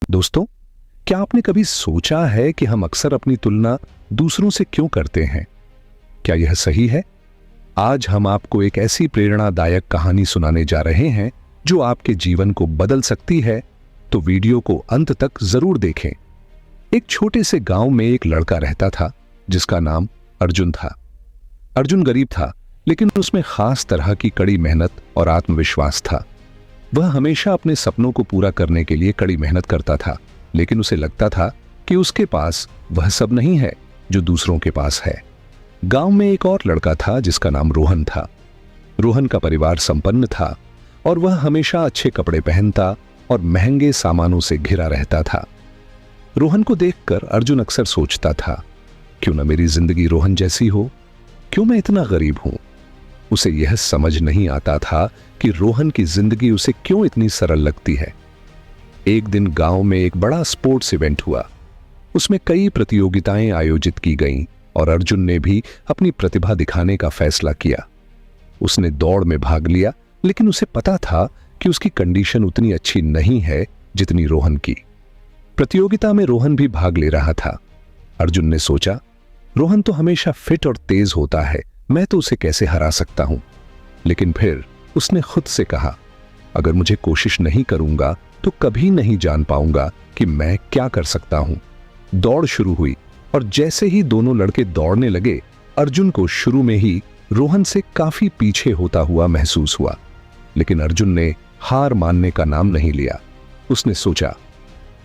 दोस्तों, क्या आपने कभी सोचा है कि हम अक्सर अपनी तुलना दूसरों से क्यों करते हैं? क्या यह सही है? आज हम आपको एक ऐसी प्रेरणादायक कहानी सुनाने जा रहे हैं जो आपके जीवन को बदल सकती है, तो वीडियो को अंत तक जरूर देखें। एक छोटे से गांव में एक लड़का रहता था जिसका नाम अर्जुन था। अर्जुन गरीब था, लेकिन उसमें खास तरह की कड़ी मेहनत और आत्मविश्वास था। वह हमेशा अपने सपनों को पूरा करने के लिए कड़ी मेहनत करता था, लेकिन उसे लगता था कि उसके पास वह सब नहीं है जो दूसरों के पास है। गांव में एक और लड़का था जिसका नाम रोहन था। रोहन का परिवार संपन्न था और वह हमेशा अच्छे कपड़े पहनता और महंगे सामानों से घिरा रहता था। रोहन को देखकर अर्जुन अक्सर सोचता था, क्यों न मेरी जिंदगी रोहन जैसी हो? क्यों मैं इतना गरीब हूं? उसे यह समझ नहीं आता था कि रोहन की जिंदगी उसे क्यों इतनी सरल लगती है। एक दिन गांव में एक बड़ा स्पोर्ट्स इवेंट हुआ। उसमें कई प्रतियोगिताएं आयोजित की गईं और अर्जुन ने भी अपनी प्रतिभा दिखाने का फैसला किया। उसने दौड़ में भाग लिया, लेकिन उसे पता था कि उसकी कंडीशन उतनी अच्छी नहीं है जितनी रोहन की। प्रतियोगिता में रोहन भी भाग ले रहा था। अर्जुन ने सोचा, रोहन तो हमेशा फिट और तेज होता है, मैं तो उसे कैसे हरा सकता हूं। लेकिन फिर उसने खुद से कहा, अगर मुझे कोशिश नहीं करूंगा तो कभी नहीं जान पाऊंगा कि मैं क्या कर सकता हूं। दौड़ शुरू हुई और जैसे ही दोनों लड़के दौड़ने लगे, अर्जुन को शुरू में ही रोहन से काफी पीछे होता हुआ महसूस हुआ। लेकिन अर्जुन ने हार मानने का नाम नहीं लिया। उसने सोचा,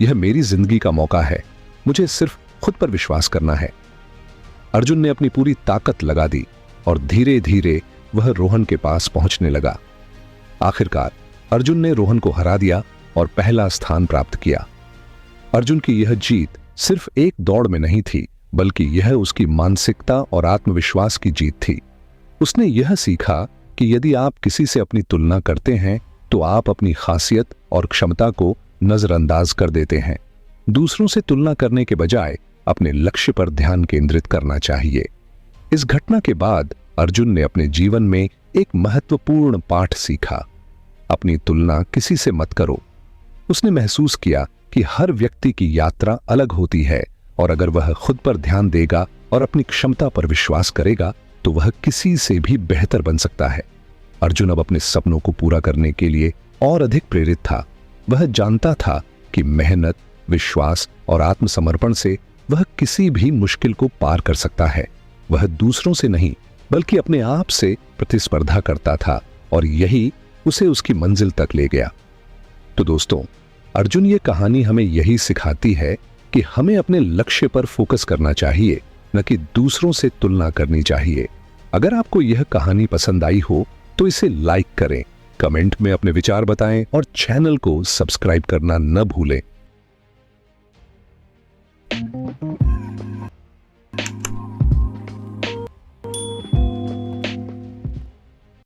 यह मेरी जिंदगी का मौका है, मुझे सिर्फ खुद पर विश्वास करना है। अर्जुन ने अपनी पूरी ताकत लगा दी और धीरे धीरे वह रोहन के पास पहुंचने लगा। आखिरकार अर्जुन ने रोहन को हरा दिया और पहला स्थान प्राप्त किया। अर्जुन की यह जीत सिर्फ एक दौड़ में नहीं थी, बल्कि यह उसकी मानसिकता और आत्मविश्वास की जीत थी। उसने यह सीखा कि यदि आप किसी से अपनी तुलना करते हैं तो आप अपनी खासियत और क्षमता को नजरअंदाज कर देते हैं। दूसरों से तुलना करने के बजाय अपने लक्ष्य पर ध्यान केंद्रित करना चाहिए। इस घटना के बाद अर्जुन ने अपने जीवन में एक महत्वपूर्ण पाठ सीखा, अपनी तुलना किसी से मत करो। उसने महसूस किया कि हर व्यक्ति की यात्रा अलग होती है और अगर वह खुद पर ध्यान देगा और अपनी क्षमता पर विश्वास करेगा तो वह किसी से भी बेहतर बन सकता है। अर्जुन अब अपने सपनों को पूरा करने के लिए और अधिक प्रेरित था। वह जानता था कि मेहनत, विश्वास और आत्मसमर्पण से वह किसी भी मुश्किल को पार कर सकता है। वह दूसरों से नहीं बल्कि अपने आप से प्रतिस्पर्धा करता था और यही उसे उसकी मंजिल तक ले गया। तो दोस्तों, अर्जुन ये कहानी हमें यही सिखाती है कि हमें अपने लक्ष्य पर फोकस करना चाहिए, न कि दूसरों से तुलना करनी चाहिए। अगर आपको यह कहानी पसंद आई हो तो इसे लाइक करें, कमेंट में अपने विचार बताएं और चैनल को सब्सक्राइब करना न भूलें।